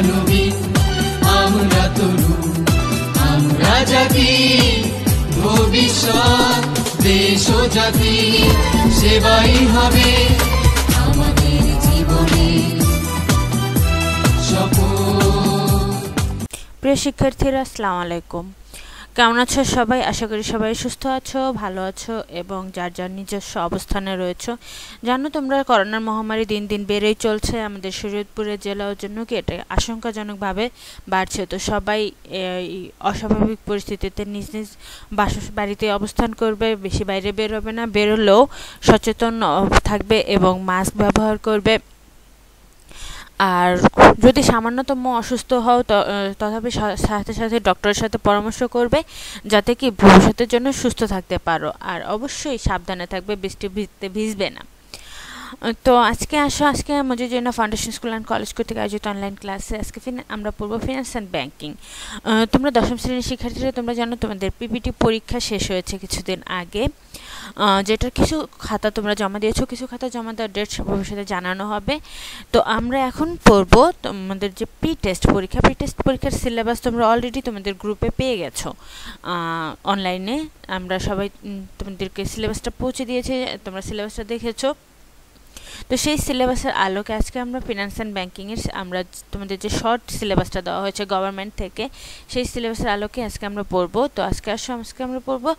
নবীন, আমরা তরুণ, আমরা জাতি, ভবিষ্যৎ দেশ ও জাতি সেবাই হবে আমাদের জীবনে শপথ। প্রিয় শিক্ষার্থীরা, আসসালামু আলাইকুম। কেমন আছো সবাই? আশা করি সবাই সুস্থ আছো, ভালো আছো এবং যার যার নিজস্ব অবস্থানে রয়েছো। জানো তোমরা, করোনার মহামারী দিন দিন বেড়েই চলছে। আমাদের শরীয়তপুরের জেলার জন্য কি এটা আশঙ্কাজনকভাবে বাড়ছে। তো সবাই এই অস্বাভাবিক পরিস্থিতিতে নিজ নিজ বাড়িতে অবস্থান করবে, বেশি বাইরে বের হবে না, বেরোলেও সচেতন থাকবে এবং মাস্ক ব্যবহার করবে। আর যদি সামান্যতম অসুস্থ হও তথাপি সাথে সাথে ডক্টরের সাথে পরামর্শ করবে, যাতে কি ভবিষ্যতের জন্য সুস্থ থাকতে পারো। আর অবশ্যই সাবধানে থাকবে, বৃষ্টি ভিজবে না। তো আজকে মজিজনা ফাউন্ডেশন স্কুল অ্যান্ড কলেজ কর্তৃক আয়োজিত অনলাইন ক্লাসে আজকে আমরা পড়ব ফিনান্স অ্যান্ড ব্যাংকিং। তোমরা দশম শ্রেণীর শিক্ষার্থীরা, তোমরা জানো তোমাদের পিপিটি পরীক্ষা শেষ হয়েছে কিছুদিন আগে, যেটার কিছু খাতা তোমরা জমা দিয়েছো, কিছু খাতা জমা দেওয়ার ডেট ভবিষ্যতে জানানো হবে। তো আমরা এখন পড়ব তোমাদের যে প্রি টেস্ট পরীক্ষার সিলেবাস তোমরা অলরেডি তোমাদের গ্রুপে পেয়ে গেছো অনলাইনে। আমরা সবাই তোমাদেরকে সিলেবাসটা পৌঁছে দিয়েছি, তোমরা সিলেবাসটা দেখেছো। তো সেই সিলেবাসের আলোকে আজকে আমরা ফিনান্স অ্যান্ড ব্যাংকিংয়ের আমরা তোমাদের যে শর্ট সিলেবাসটা দেওয়া হয়েছে গভর্নমেন্ট থেকে, সেই সিলেবাসের আলোকে আজকে আমরা পড়বো। তো আজকে আমরা পড়বো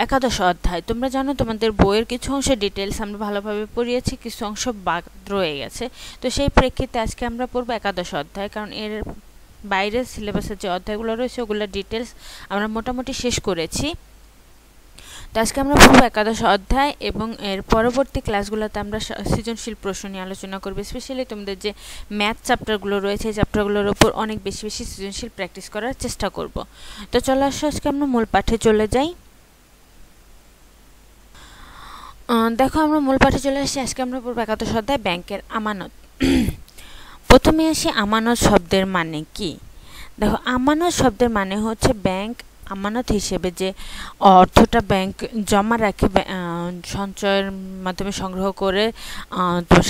একাদশ অধ্যায়। তোমরা জানো তোমাদের বইয়ের কিছু অংশ ডিটেলস আমরা ভালোভাবে পড়িয়েছি, কিছু অংশ বাদ রয়ে গেছে। তো সেই প্রেক্ষিতে আজকে আমরা পড়বো একাদশ অধ্যায়, কারণ এর বাইরের সিলেবাসের যে অধ্যায়গুলো রয়েছে ওগুলোর ডিটেলস আমরা মোটামুটি শেষ করেছি। তো আজকে আমরা পড়ব একাদশ অধ্যায় এবং এর পরবর্তী ক্লাসগুলোতে আমরা সৃজনশীল প্রশ্ন নিয়ে আলোচনা করব। স্পেশালি তোমাদের যে ম্যাথ চ্যাপ্টারগুলো রয়েছে, এই চ্যাপ্টারগুলোর উপর অনেক বেশি সৃজনশীল প্র্যাকটিস করার চেষ্টা করব। তো চলো আসো আজকে আমরা মূল পাঠে চলে যাই। দেখো, আমরা মূল পাঠে চলে আসছি। আজকে আমরা পড়ব একাদশ অধ্যায় ব্যাংকের আমানত। প্রথমে আসি আমানত শব্দের মানে কি। দেখো, আমানত শব্দের মানে হচ্ছে ব্যাংক আমানত হিসেবে যে অর্থটা ব্যাংক জমা রাখে, সঞ্চয়ের মাধ্যমে সংগ্রহ করে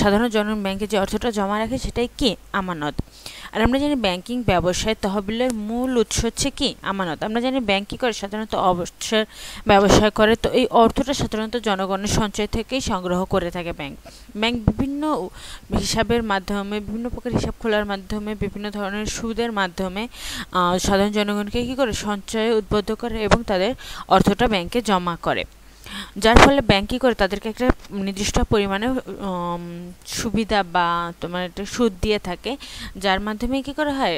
সাধারণ জনগণ ব্যাংকে যে অর্থটা জমা রাখে সেটাই কি আমানত। আর আমরা জানি ব্যাংকিং ব্যবসায় তহবিলের মূল উৎস হচ্ছে কি আমানত। আমরা জানি ব্যাংক কী করে, সাধারণত অবসর ব্যবসায় করে। তো এই অর্থটা সাধারণত জনগণের সঞ্চয় থেকেই সংগ্রহ করে থাকে ব্যাংক। বিভিন্ন হিসাবের মাধ্যমে, বিভিন্ন প্রকার হিসাব খোলার মাধ্যমে, বিভিন্ন ধরনের সুদের মাধ্যমে সাধারণ জনগণকে কী করে সঞ্চয়ে উদ্বুদ্ধ করে এবং তাদের অর্থটা ব্যাংকে জমা করে, যার ফলে ব্যাংক কী করে তাদেরকে একটা নির্দিষ্ট পরিমাণে সুবিধা বা তোমার একটা সুদ দিয়ে থাকে, যার মাধ্যমে কী করা হয়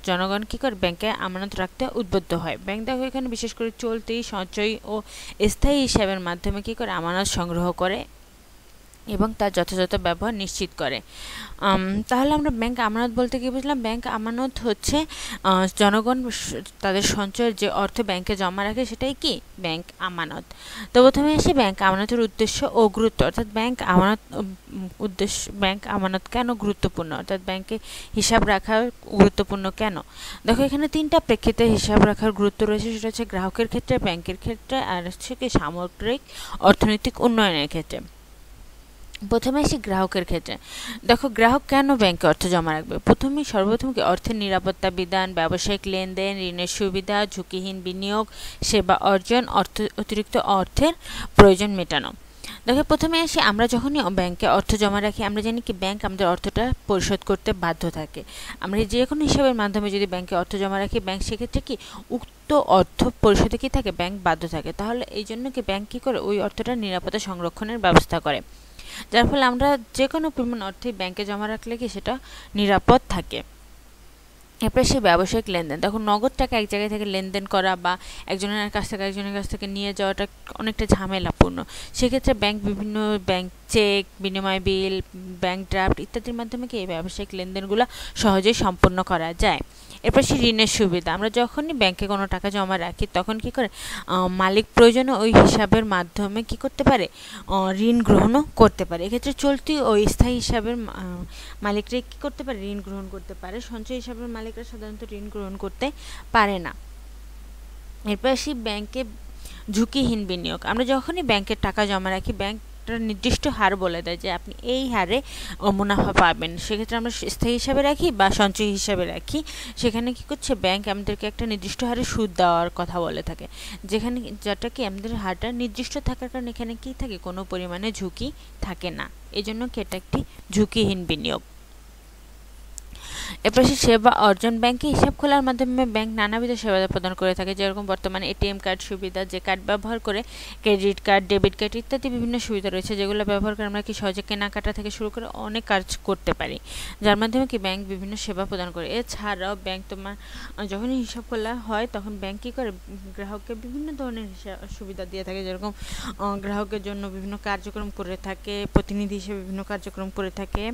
জনগণ কী করে ব্যাংকে আমানত রাখতে উদ্বুদ্ধ হয়। ব্যাংক দেখো এখানে বিশেষ করে চলতি, সঞ্চয়ী ও স্থায়ী হিসাবের মাধ্যমে কী করে আমানত সংগ্রহ করে এবং তার যথাযথ ব্যবহার নিশ্চিত করে। তাহলে আমরা ব্যাংক আমানত বলতে কি বুঝলাম? ব্যাংক আমানত হচ্ছে জনগণ তাদের সঞ্চয়ের যে অর্থ ব্যাংকে জমা রাখে সেটাই কি ব্যাংক আমানত। তো প্রথমে আসি ব্যাংক আমানতের উদ্দেশ্য ও গুরুত্ব, অর্থাৎ ব্যাংক আমানত কেন গুরুত্বপূর্ণ, অর্থাৎ ব্যাংকে হিসাব রাখা গুরুত্বপূর্ণ কেন। দেখো, এখানে তিনটা প্রেক্ষিতে হিসাব রাখার গুরুত্ব রয়েছে। সেটা হচ্ছে গ্রাহকের ক্ষেত্রে, ব্যাংকের ক্ষেত্রে, আর হচ্ছে কি সামগ্রিক অর্থনৈতিক উন্নয়নের ক্ষেত্রে। প্রথমে আসি গ্রাহকের ক্ষেত্রে। দেখো, গ্রাহক কেন ব্যাংকে অর্থ জমা রাখবে? সর্বপ্রথম কি অর্থের নিরাপত্তা বিধান, ব্যবসায়িক লেনদেন, ঋণের সুবিধা, ঝুঁকিহীন বিনিয়োগ, সেবা অর্জন, অতিরিক্ত অর্থের প্রয়োজন মেটানো। দেখো, প্রথমে আসি আমরা যখনই ব্যাংকে অর্থ জমা রাখি, আমরা জানি কি ব্যাংক আমাদের অর্থটা পরিশোধ করতে বাধ্য থাকে। আমরা যে কোনো হিসাবের মাধ্যমে যদি ব্যাংকে অর্থ জমা রাখি, ব্যাংক সেক্ষেত্রে কি উক্ত অর্থ পরিশোধে কি থাকে, ব্যাংক বাধ্য থাকে। তাহলে এই জন্য কি ব্যাংক কী করে ওই অর্থটা নিরাপদে সংরক্ষণের ব্যবস্থা করে, যার ফলে আমরা যে কোনো পরিমাণ অর্থই ব্যাংকে জমা রাখলে কি সেটা নিরাপদ থাকে। এরপরে সেই ব্যবসায়িক লেনদেন। দেখো, নগদ টাকা এক জায়গায় থেকে লেনদেন করা বা একজনের কাছ থেকে নিয়ে যাওয়াটা অনেকটা ঝামেলাপূর্ণ। সেক্ষেত্রে বিভিন্ন ব্যাংক চেক, বিনিময় বিল, ব্যাংক ড্রাফট ইত্যাদির মাধ্যমে কি এই ব্যবসায়িক লেনদেনগুলো সহজেই সম্পন্ন করা যায়। এরপর সেই ঋণের সুবিধা। আমরা যখনই ব্যাংকে কোনো টাকা জমা রাখি তখন কি করে মালিক প্রয়োজনে ওই হিসাবের মাধ্যমে কি করতে পারে, ঋণ গ্রহণও করতে পারে। এক্ষেত্রে চলতি ও স্থায়ী হিসাবের মালিকরা কি করতে পারে, ঋণ গ্রহণ করতে পারে। সঞ্চয় হিসাবের মালিকরা সাধারণত ঋণ গ্রহণ করতে পারে না। এরপর আসি ব্যাংকে ঝুঁকিহীন বিনিয়োগ। আমরা যখনই ব্যাংকের টাকা জমা রাখি, ব্যাংক একটা নির্দিষ্ট হার বলে দেয় যে আপনি এই হারে মুনাফা পাবেন। সেক্ষেত্রে আমরা স্থায়ী হিসাবে রাখি বা সঞ্চয় হিসাবে রাখি, সেখানে কি করছে ব্যাংক আমাদেরকে একটা নির্দিষ্ট হারে সুদ দেওয়ার কথা বলে থাকে, যেখানে যেটা কি আমাদের হারটা নির্দিষ্ট থাকার কারণে এখানে কি থাকে, কোনো পরিমাণে ঝুঁকি থাকে না, এই জন্য কি এটা একটি ঝুঁকিহীন বিনিয়োগ। এরপর সেবা অর্জন। ব্যাংকে হিসাব খোলার মাধ্যমে ব্যাংক নানাবিধ সেবা প্রদান করে থাকে, যেরকম বর্তমানে এটিএম কার্ড সুবিধা, যে কার্ড ব্যবহার করে ক্রেডিট কার্ড, ডেবিট কার্ড ইত্যাদি বিভিন্ন সুবিধা রয়েছে, যেগুলো ব্যবহার করে আমরা কি সহজে কেনাকাটা থেকে শুরু করে অনেক কাজ করতে পারি, যার মাধ্যমে কি ব্যাংক বিভিন্ন সেবা প্রদান করে। এছাড়াও ব্যাংক তোমার যখনই হিসাব খোলা হয় তখন ব্যাংক কী করে, গ্রাহককে বিভিন্ন ধরনের সুবিধা দিয়ে থাকে, যেরকম গ্রাহকের জন্য বিভিন্ন কার্যক্রম করে থাকে, প্রতিনিধি হিসেবে বিভিন্ন কার্যক্রম করে থাকে,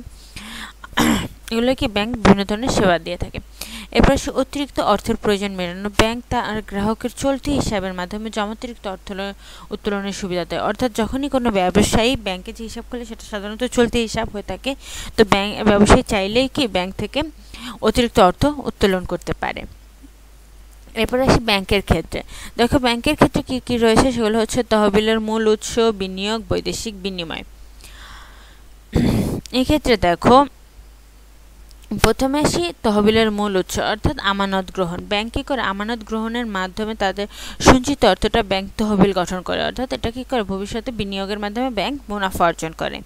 এগুলো কি ব্যাংক বিভিন্ন ধরনের সেবা দিয়ে থাকে। এরপর অতিরিক্ত অর্থের প্রয়োজন মেটানো। ব্যাংক তার গ্রাহকের চলতি হিসাবের মাধ্যমে অতিরিক্ত অর্থ উত্তোলনের সুবিধা দেয়, অর্থাৎ যখনই কোনো ব্যবসায়ী ব্যাংকে যে হিসাব খোলে সেটা সাধারণত চলতি হিসাব হয়ে থাকে, তো ব্যবসায়ী চাইলেই কি ব্যাংক থেকে অতিরিক্ত অর্থ উত্তোলন করতে পারে। এরপর আসি ব্যাংকের ক্ষেত্রে। দেখো ব্যাংকের ক্ষেত্রে কি কি রয়েছে, সেগুলো হচ্ছে তহবিলের মূল উৎস, বিনিয়োগ, বৈদেশিক বিনিময়। এক্ষেত্রে দেখো প্রথমে আসি তহবিলের মূল উৎস অর্থাৎ আমানত গ্রহণ। ব্যাংক কী করে, আমানত গ্রহণের মাধ্যমে তাদের সঞ্চিত অর্থটা ব্যাংক তহবিল গঠন করে, অর্থাৎ এটা কী করে ভবিষ্যতে বিনিয়োগের মাধ্যমে ব্যাংক মুনাফা অর্জন করে।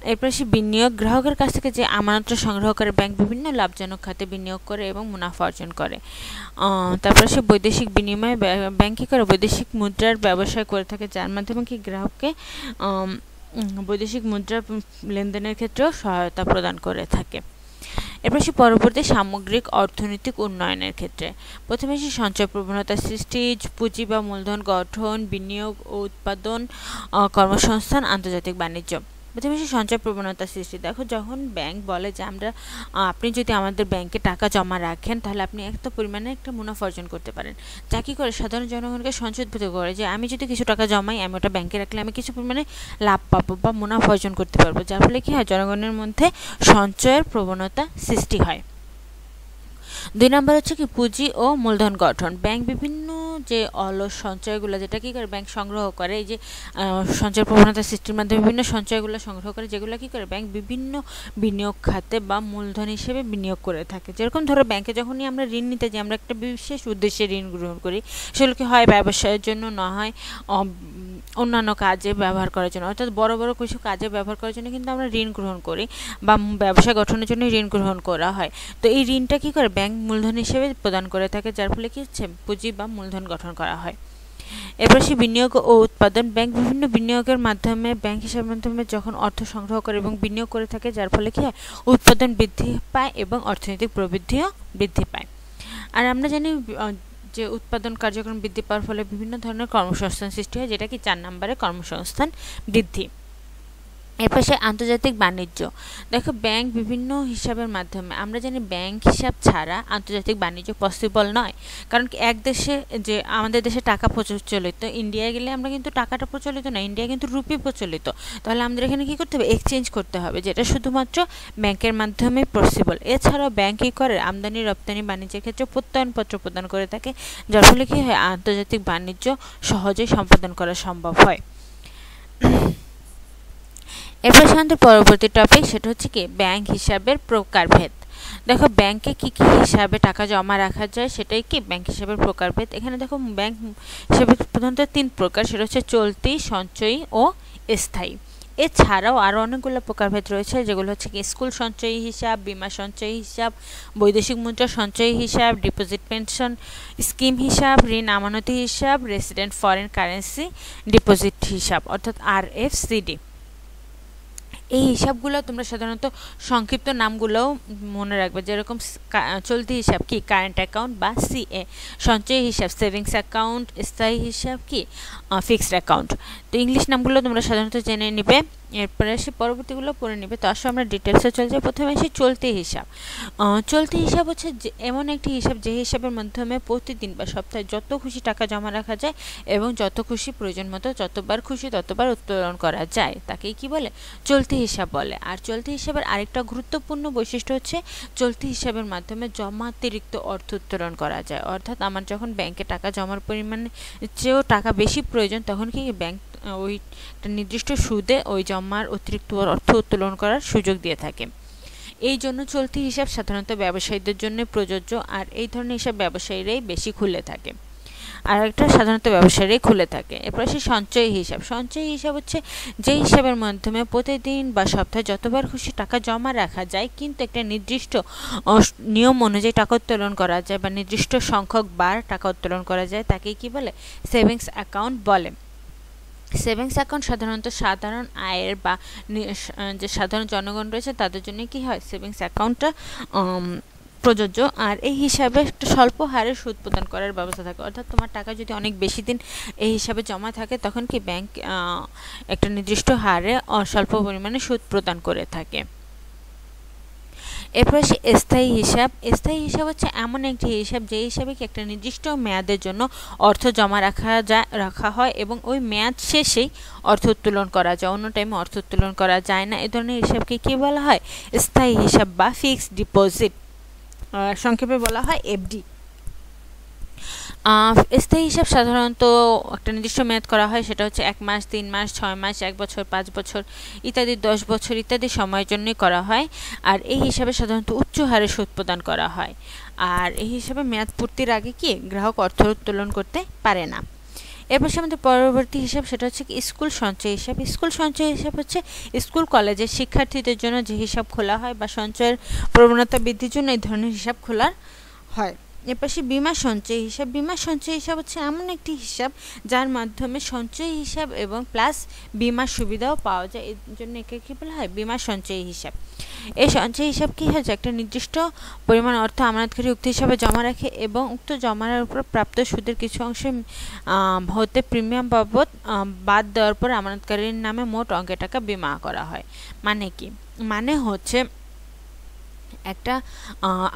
এরপর আসি বিনিয়োগ। গ্রাহকের কাছ থেকে যে আমানতটা সংগ্রহ করে ব্যাংক বিভিন্ন লাভজনক খাতে বিনিয়োগ করে এবং মুনাফা অর্জন করে। তারপর আসে বৈদেশিক বিনিময়। ব্যাংক কী করে বৈদেশিক মুদ্রার ব্যবসায় করে থাকে, যার মাধ্যমে কি গ্রাহককে বৈদেশিক মুদ্রা লেনদেনের ক্ষেত্রেও সহায়তা প্রদান করে থাকে। এরপর সে পরবর্তী সামগ্রিক অর্থনৈতিক উন্নয়নের ক্ষেত্রে প্রথমে সে সঞ্চয় প্রবণতা সৃষ্টি, পুঁজি বা মূলধন গঠন, বিনিয়োগ ও উৎপাদন, কর্মসংস্থান, আন্তর্জাতিক বাণিজ্য। প্রথমে সে সঞ্চয় প্রবণতা সৃষ্টি। দেখো যখন ব্যাংক বলে যে আপনি যদি আমাদের ব্যাংকে টাকা জমা রাখেন তাহলে আপনি একটা পরিমাণে একটা মুনাফা অর্জন করতে পারেন, যা কী করে সাধারণ জনগণকে সঞ্চয়ভূত করে যে আমি যদি কিছু টাকা জমাই, আমি ওটা ব্যাংকে রাখলে আমি কিছু পরিমাণে লাভ পাবো বা মুনাফা অর্জন করতে পারবো, যার ফলে কী হয় জনগণের মধ্যে সঞ্চয়ের প্রবণতা সৃষ্টি হয়। 2 নম্বর হচ্ছে কি পুঁজি ও মূলধন গঠন। ব্যাংক বিভিন্ন যে অলস সঞ্চয়গুলো যেটা কী করে ব্যাংক সংগ্রহ করে, এই যে সঞ্চয় প্রবণতা সৃষ্টির মাধ্যমে বিভিন্ন সঞ্চয়গুলো সংগ্রহ করে, যেগুলো কী করে ব্যাংক বিভিন্ন বিনিয়োগ খাতে বা মূলধন হিসেবে বিনিয়োগ করে থাকে। যেরকম ধরো ব্যাংকে যখনই আমরা ঋণ নিতে যাই, আমরা একটা বিশেষ উদ্দেশ্যে ঋণ গ্রহণ করি, সেগুলোকে হয় ব্যবসায়ের জন্য, না হয় অন্যান্য কাজে ব্যবহার করার জন্য, অর্থাৎ বড় বড় কিছু কাজে ব্যবহার করার জন্য কিন্তু আমরা ঋণ গ্রহণ করি বা ব্যবসা গঠনের জন্য ঋণ গ্রহণ করা হয়। তো এই ঋণটা কী করে ব্যাংক মূলধন হিসেবে প্রদান করে থাকে, যার ফলে কী হচ্ছে পুঁজি বা মূলধন গঠন করা হয়। এরপর সে বিনিয়োগ ও উৎপাদন। ব্যাংক বিভিন্ন বিনিয়োগের মাধ্যমে ব্যাংক হিসাবের মাধ্যমে যখন অর্থ সংগ্রহ করে এবং বিনিয়োগ করে থাকে, যার ফলে কী হয় উৎপাদন বৃদ্ধি পায় এবং অর্থনৈতিক প্রবৃদ্ধিও বৃদ্ধি পায়। আর আমরা জানি যে উৎপাদন কার্যক্রম বৃদ্ধি পাওয়ার ফলে বিভিন্ন ধরনের কর্মসংস্থান সৃষ্টি হয়, যেটা কি 4 নম্বরে কর্মসংস্থান বৃদ্ধি। এরপর সে আন্তর্জাতিক বাণিজ্য। দেখো ব্যাংক বিভিন্ন হিসাবের মাধ্যমে, আমরা জানি ব্যাংক হিসাব ছাড়া আন্তর্জাতিক বাণিজ্য পসিবল নয়, কারণ এক দেশে যে আমাদের দেশে টাকা প্রচলিত, ইন্ডিয়ায় গেলে আমরা কিন্তু টাকাটা প্রচলিত না, ইন্ডিয়া কিন্তু রুপি প্রচলিত, তাহলে আমাদের এখানে কী করতে হবে এক্সচেঞ্জ করতে হবে, যেটা শুধুমাত্র ব্যাংকের মাধ্যমে পসিবল। এছাড়াও ব্যাংক কী করে আমদানি রপ্তানি বাণিজ্যের ক্ষেত্রে প্রত্যয়নপত্র প্রদান করে থাকে, যার ফলে কী হয় আন্তর্জাতিক বাণিজ্য সহজেই সম্পাদন করা সম্ভব হয়। এরপর আমাদের পরবর্তী টপিক সেটা হচ্ছে কি ব্যাংক হিসাবের প্রকারভেদ। দেখো ব্যাংকে কি কি হিসাবে টাকা জমা রাখা যায় সেটাই কি ব্যাংক হিসাবের প্রকারভেদ। এখানে দেখো ব্যাংক হিসাবে প্রধানত 3 প্রকার, সেটা হচ্ছে চলতি, সঞ্চয়ী ও স্থায়ী। এছাড়াও আরও অনেকগুলো প্রকারভেদ রয়েছে, যেগুলো হচ্ছে কি স্কুল সঞ্চয়ী হিসাব, বীমা সঞ্চয়ী হিসাব, বৈদেশিক মুদ্রা সঞ্চয়ী হিসাব, ডিপোজিট পেনশন স্কিম হিসাব, ঋণ আমানতি হিসাব, রেসিডেন্ট ফরেন কারেন্সি ডিপোজিট হিসাব অর্থাৎ RFCD। এই হিসাবগুলো তোমরা সাধারণত সংক্ষিপ্ত নামগুলোও মনে রাখবে, যেরকম চলতি হিসাব কি কারেন্ট অ্যাকাউন্ট বা CA, সঞ্চয়ী হিসাব সেভিংস অ্যাকাউন্ট, স্থায়ী হিসাব কি ফিক্সড অ্যাকাউন্ট। তো ইংলিশ নামগুলো তোমরা সাধারণত জেনে নিবে, এরপরে এসে পরবর্তীগুলো পড়ে নিবে। তো আসলে আমরা ডিটেলসে চলে যাই। প্রথমে আসি চলতি হিসাব। চলতি হিসাব হচ্ছে এমন একটি হিসাব যে হিসাবের মাধ্যমে প্রতিদিন বা সপ্তাহে যত খুশি টাকা জমা রাখা যায় এবং যত খুশি প্রয়োজন মতো যতবার খুশি ততবার উত্তোলন করা যায়, তাকেই কি বলে চলতি হিসাব বলে। আর চলতি হিসাবের আরেকটা গুরুত্বপূর্ণ বৈশিষ্ট্য হচ্ছে চলতি হিসাবের মাধ্যমে জমাতিরিক্ত অর্থ উত্তোলন করা যায়, অর্থাৎ আমার যখন ব্যাংকে টাকা জমার পরিমাণে চেয়েও টাকা বেশি প্রয়োজন তখন কি ব্যাংক ওই একটা নির্দিষ্ট সুদে ওই জমার অতিরিক্ত অর্থ উত্তোলন করার সুযোগ দিয়ে থাকে। এই জন্য চলতি হিসাব সাধারণত ব্যবসায়ীদের জন্য প্রযোজ্য, আর এই ধরনের হিসাব ব্যবসায়ীরাই বেশি খুলে থাকে, আর একটা সাধারণত ব্যবসায়ীরাই খুলে থাকে। এরপর আসে সঞ্চয়ী হিসাব। সঞ্চয়ী হিসাব হচ্ছে যে হিসাবের মাধ্যমে প্রতিদিন বা সপ্তাহে যতবার খুশি টাকা জমা রাখা যায়, কিন্তু একটা নির্দিষ্ট নিয়ম অনুযায়ী টাকা উত্তোলন করা যায় বা নির্দিষ্ট সংখ্যক বার টাকা উত্তোলন করা যায়, তাকে কি বলে? সেভিংস অ্যাকাউন্ট বলে। সেভিংস অ্যাকাউন্ট সাধারণত সাধারণ আয়ের বা যে সাধারণ জনগণ রয়েছে তাদের জন্য কি হয়, সেভিংস অ্যাকাউন্টটা প্রযোজ্য। আর এই হিসাবে একটা স্বল্প হারে সুদ প্রদান করার ব্যবস্থা থাকে, অর্থাৎ তোমার টাকা যদি অনেক বেশি দিন এই হিসাবে জমা থাকে তখন কি ব্যাংক একটা নির্দিষ্ট হারে স্বল্প পরিমাণে সুদ প্রদান করে থাকে। এরপর আসে স্থায়ী হিসাব। স্থায়ী হিসাব হচ্ছে এমন একটি হিসাব যে হিসাবে কি একটা নির্দিষ্ট মেয়াদের জন্য অর্থ জমা রাখা হয় এবং ওই মেয়াদ শেষেই অর্থ উত্তোলন করা যায়, অন্য টাইমে অর্থ উত্তোলন করা যায় না। এ ধরনের হিসাবকে কি বলা হয়? স্থায়ী হিসাব বা ফিক্সড ডিপোজিট, সংক্ষেপে বলা হয় এফডি। স্থায়ী হিসাব সাধারণত একটা নির্দিষ্ট মেয়াদ করা হয়, সেটা হচ্ছে 1 মাস, 3 মাস, 6 মাস, 1 বছর, 5 বছর ইত্যাদি, 10 বছর ইত্যাদি সময়ের জন্যই করা হয়। আর এই হিসাবে সাধারণত উচ্চ হারে সুদ প্রদান করা হয়। আর এই হিসাবে মেয়াদ পূর্তির আগে কি গ্রাহক অর্থ উত্তোলন করতে পারে না। এরপর আমাদের পরবর্তী হিসাব, সেটা হচ্ছে কি স্কুল সঞ্চয় হিসাব। স্কুল সঞ্চয় হিসাব হচ্ছে স্কুল কলেজের শিক্ষার্থীদের জন্য যে হিসাব খোলা হয় বা সঞ্চয়ের প্রবণতা বৃদ্ধির জন্য এই ধরনের হিসাব খোলা হয়। এর পাশে বীমা সঞ্চয় হিসাব। বীমা সঞ্চয় হিসাব হচ্ছে এমন একটি হিসাব যার মাধ্যমে সঞ্চয় হিসাব এবং প্লাস বীমার সুবিধাও পাওয়া যায়, এর জন্য একে কী বলা হয়? বীমা সঞ্চয় হিসাব। এই সঞ্চয় হিসাব কী হয়? একটা নির্দিষ্ট পরিমাণ অর্থ আমানতকারী উক্ত হিসাবে জমা রাখে এবং উক্ত জমার উপর প্রাপ্ত সুদের কিছু অংশ হতে প্রিমিয়াম বাবদ বাদ দেওয়ার পর আমানতকারীর নামে মোট অঙ্কের টাকা বীমা করা হয়। মানে কি? মানে হচ্ছে একটা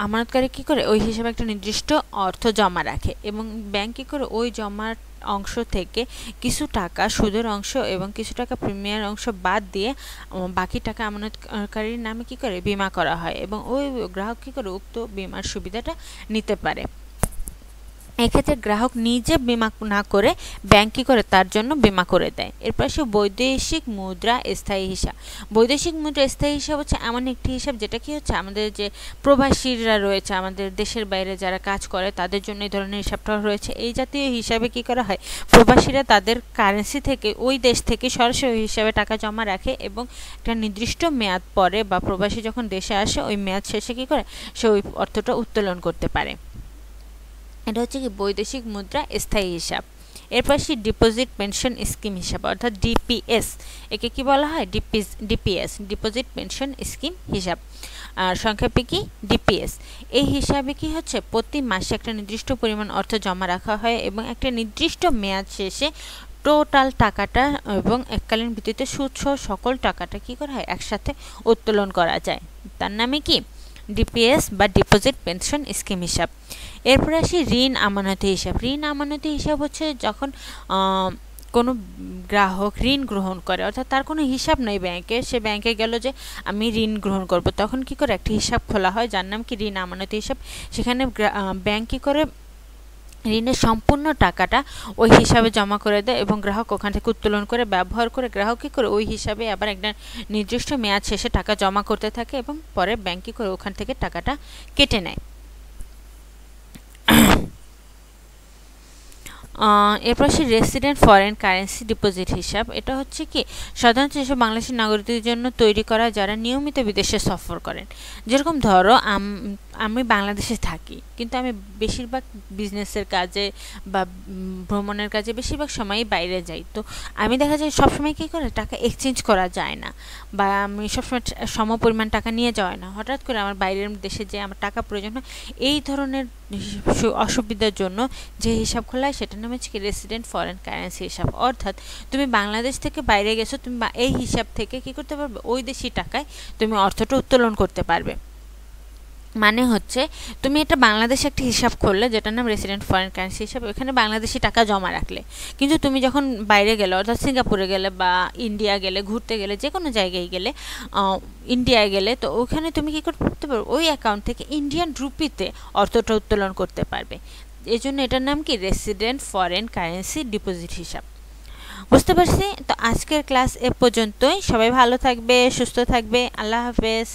আমানতকারী কী করে ওই হিসাবে একটা নির্দিষ্ট অর্থ জমা রাখে এবং ব্যাংক কী করে ওই জমার অংশ থেকে কিছু টাকা সুদের অংশ এবং কিছু টাকা প্রিমিয়ার অংশ বাদ দিয়ে বাকি টাকা আমানতকারীর নামে কী করে বীমা করা হয় এবং ওই গ্রাহক কী করে উক্ত বীমার সুবিধাটা নিতে পারে। এক্ষেত্রে গ্রাহক নিজে বীমা না করে ব্যাংক কী করে তার জন্য বীমা করে দেয়। এরপর সে বৈদেশিক মুদ্রা স্থায়ী হিসাব। বৈদেশিক মুদ্রা স্থায়ী হিসাব হচ্ছে এমন একটি হিসাব যেটা কি হচ্ছে আমাদের যে প্রবাসীরা রয়েছে, আমাদের দেশের বাইরে যারা কাজ করে তাদের জন্য এই ধরনের হিসাবটা রয়েছে। এই জাতীয় হিসাবে কি করা হয়? প্রবাসীরা তাদের কারেন্সি থেকে ওই দেশ থেকে সরাসরি হিসাবে টাকা জমা রাখে এবং একটা নির্দিষ্ট মেয়াদ পরে বা প্রবাসী যখন দেশে আসে ওই মেয়াদ শেষে কী করে সে ওই অর্থটা উত্তোলন করতে পারে। এটা হচ্ছে কি বৈদেশিক মুদ্রা স্থায়ী হিসাব। এরপর সে ডিপোজিট পেনশন স্কিম হিসাব, অর্থাৎ ডিপিএস, একে কি বলা হয়? ডিপিএস, ডিপোজিট পেনশন স্কিম হিসাব, আর সংক্ষেপে কি ডিপিএস। এই হিসাবে কি হচ্ছে প্রতি মাসে একটা নির্দিষ্ট পরিমাণ অর্থ জমা রাখা হয় এবং একটা নির্দিষ্ট মেয়াদ শেষে টোটাল টাকাটা এবং এককালীন ভিত্তিতে সুদসহ সকল টাকাটা কি করা হয়? একসাথে উত্তোলন করা যায়, তার নামে কি ডিপিএস বা ডিপোজিট পেনশন স্কিম হিসাব। এরপরে আসি ঋণ আমানতি হিসাব। ঋণ আমানতি হিসাব হচ্ছে যখন কোনো গ্রাহক ঋণ গ্রহণ করে, অর্থাৎ তার কোনো হিসাব নেই ব্যাংকে, সে ব্যাংকে গেল যে আমি ঋণ গ্রহণ করব, তখন কি করে একটা হিসাব খোলা হয় যার নাম কি ঋণ আমানতি হিসাব। সেখানে ব্যাংক কী করে ঋণের সম্পূর্ণ টাকাটা ওই হিসাবে জমা করে দেয় এবং গ্রাহক ওখান থেকে উত্তোলন করে ব্যবহার করে গ্রাহক কী করে ওই হিসাবে আবার একটা নির্দিষ্ট মেয়াদ শেষে টাকা জমা করতে থাকে এবং পরে ব্যাংক কী করে ওখান থেকে টাকাটা কেটে নেয়। এরপর সে রেসিডেন্ট ফরেন কারেন্সি ডিপোজিট হিসাব। এটা হচ্ছে কি সাধারণত যেসব বাংলাদেশি নাগরিকদের জন্য তৈরি করা যারা নিয়মিত বিদেশে সফর করেন। যেরকম ধরো আমি বাংলাদেশে থাকি কিন্তু আমি বেশিরভাগ বিজনেসের কাজে বা ভ্রমণের কাজে বেশিরভাগ সময়ই বাইরে যাই, তো আমি দেখা যায় সবসময় কী করে টাকা এক্সচেঞ্জ করা যায় না বা আমি সবসময় সম পরিমাণ টাকা নিয়ে যাওয়া না, হঠাৎ করে আমার বাইরের দেশে যে আমার টাকা প্রয়োজন হয়, এই ধরনের অসুবিধার জন্য যে হিসাব খোলা হয় সেটার নাম হচ্ছে কি রেসিডেন্ট ফরেন কারেন্সি হিসাব। অর্থাৎ তুমি বাংলাদেশ থেকে বাইরে গেছো, তুমি এই হিসাব থেকে কী করতে পারবে? ওই দেশি টাকায় তুমি অর্থটা উত্তোলন করতে পারবে। মানে হচ্ছে তুমি এটা বাংলাদেশে একটা হিসাব করলে যেটার নাম রেসিডেন্ট ফরেন কারেন্সি হিসাব, ওখানে বাংলাদেশি টাকা জমা রাখলে, কিন্তু তুমি যখন বাইরে গেলে অর্থাৎ সিঙ্গাপুরে গেলে বা ইন্ডিয়া গেলে, ঘুরতে গেলে, যে কোনো জায়গায় গেলে, ইন্ডিয়ায় গেলে, তো ওখানে তুমি কী করতে পারবে? ওই অ্যাকাউন্ট থেকে ইন্ডিয়ান রুপিতে অর্থটা উত্তোলন করতে পারবে। এই জন্য এটার নাম কি রেসিডেন্ট ফরেন কারেন্সি ডিপোজিট হিসাব। বুঝতে পারছি। তো আজকের ক্লাস এ পর্যন্তই। সবাই ভালো থাকবে, সুস্থ থাকবে। আল্লাহ হাফেজ।